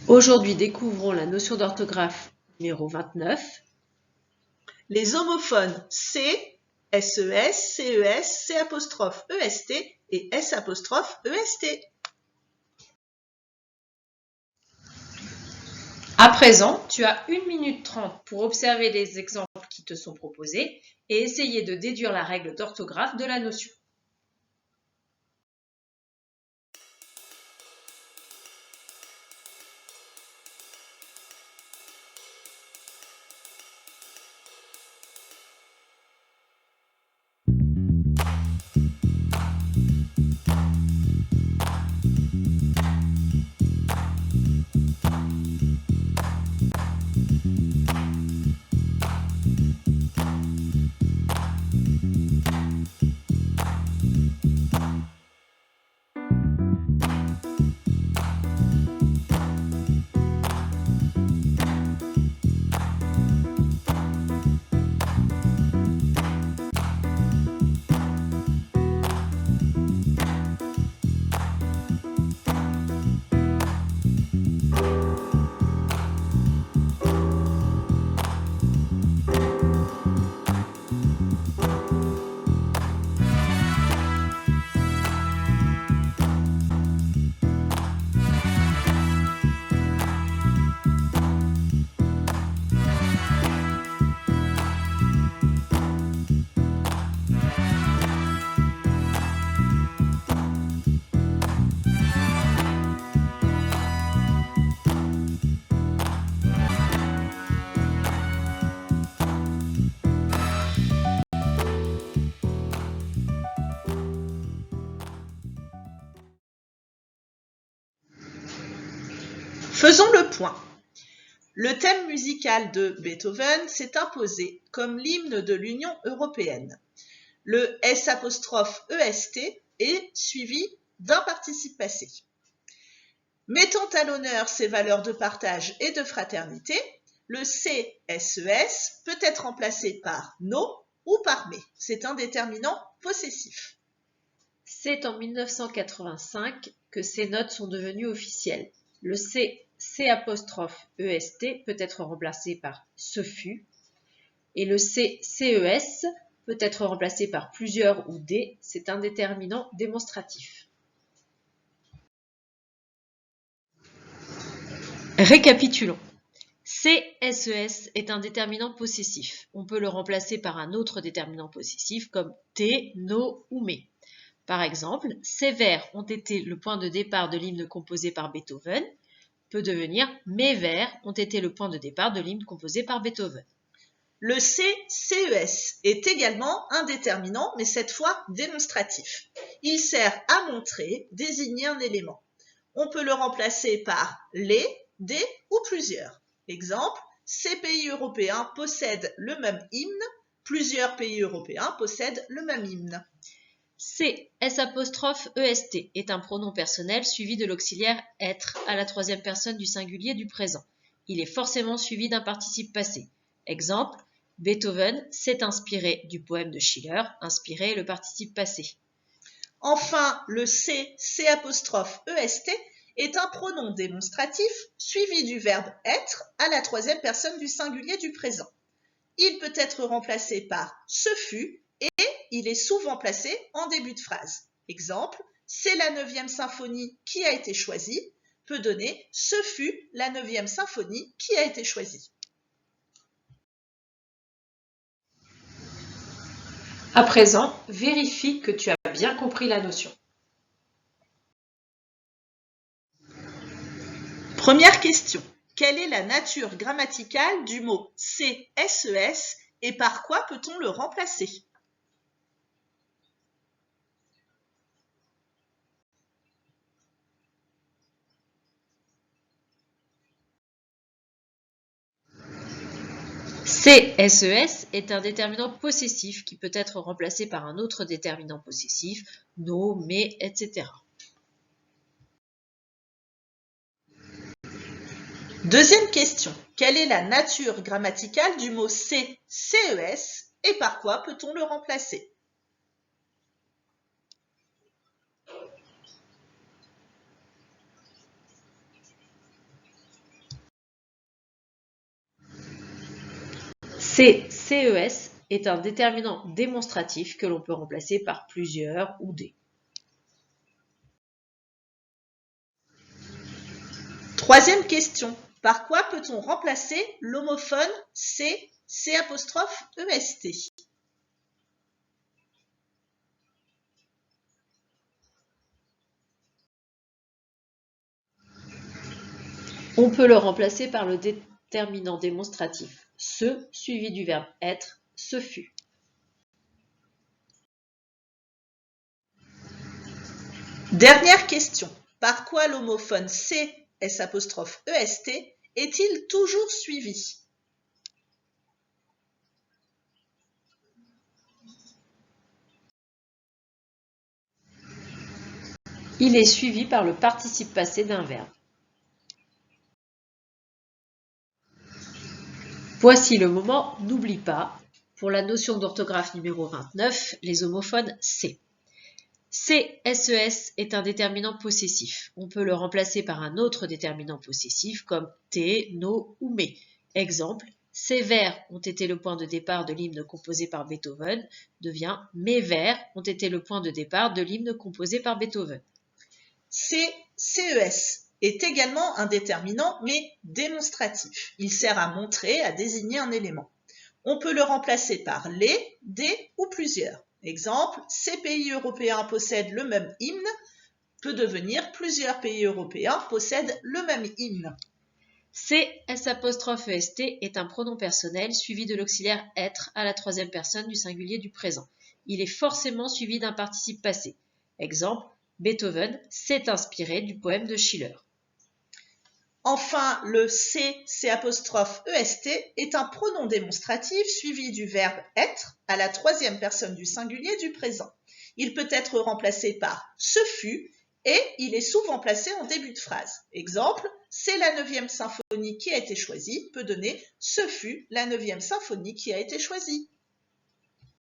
Aujourd'hui, découvrons la notion d'orthographe numéro 29. Les homophones C, SES, CES, C''EST et S''EST. À présent, tu as 1 minute 30 pour observer les exemples qui te sont proposés et essayer de déduire la règle d'orthographe de la notion. Faisons le point. Le thème musical de Beethoven s'est imposé comme l'hymne de l'Union européenne. Le S''EST est suivi d'un participe passé. Mettant à l'honneur ses valeurs de partage et de fraternité, le CSES peut être remplacé par no ou par mais. C'est un déterminant possessif. C'est en 1985 que ces notes sont devenues officielles. Le C''EST peut être remplacé par ce fut et le CES peut être remplacé par plusieurs ou des. C'est un déterminant démonstratif. Récapitulons. CSES est un déterminant possessif. On peut le remplacer par un autre déterminant possessif comme t, no ou mais. Par exemple, ces vers ont été le point de départ de l'hymne composé par Beethoven peut devenir mes vers ont été le point de départ de l'hymne composé par Beethoven. Le CES est également un déterminant, mais cette fois démonstratif. Il sert à montrer, désigner un élément. On peut le remplacer par les, des ou plusieurs. Exemple, ces pays européens possèdent le même hymne, plusieurs pays européens possèdent le même hymne. C''EST est un pronom personnel suivi de l'auxiliaire être à la troisième personne du singulier du présent. Il est forcément suivi d'un participe passé. Exemple, Beethoven s'est inspiré du poème de Schiller, inspiré est le participe passé. Enfin, le C''EST est un pronom démonstratif suivi du verbe être à la troisième personne du singulier du présent. Il peut être remplacé par ce fut et il est souvent placé en début de phrase. Exemple, c'est la 9e symphonie qui a été choisie peut donner ce fut la 9e symphonie qui a été choisie. À présent, vérifie que tu as bien compris la notion. Première question. Quelle est la nature grammaticale du mot CSES et par quoi peut-on le remplacer ? CSES est un déterminant possessif qui peut être remplacé par un autre déterminant possessif, no, mais, etc. Deuxième question. Quelle est la nature grammaticale du mot CES et par quoi peut-on le remplacer ? CES est un déterminant démonstratif que l'on peut remplacer par plusieurs ou des. Troisième question. Par quoi peut-on remplacer l'homophone C''EST? On peut le remplacer par le déterminant démonstratif ce suivi du verbe être, ce fut. Dernière question. Par quoi l'homophone C''EST est-il toujours suivi? Il est suivi par le participe passé d'un verbe. Voici le moment n'oublie pas. Pour la notion d'orthographe numéro 29, les homophones C. CSES est un déterminant possessif. On peut le remplacer par un autre déterminant possessif comme T, no ou mais. Exemple, ces vers ont été le point de départ de l'hymne composé par Beethoven devient mes vers ont été le point de départ de l'hymne composé par Beethoven. CES est également un déterminant mais démonstratif. Il sert à montrer, à désigner un élément. On peut le remplacer par les, des ou plusieurs. Exemple, ces pays européens possèdent le même hymne peut devenir plusieurs pays européens possèdent le même hymne. CS'EST est un pronom personnel suivi de l'auxiliaire être à la troisième personne du singulier du présent. Il est forcément suivi d'un participe passé. Exemple, Beethoven s'est inspiré du poème de Schiller. Enfin, le C'EST est un pronom démonstratif suivi du verbe être à la troisième personne du singulier du présent. Il peut être remplacé par ce fut et il est souvent placé en début de phrase. Exemple, c'est la 9e symphonie qui a été choisie peut donner ce fut la 9e symphonie qui a été choisie.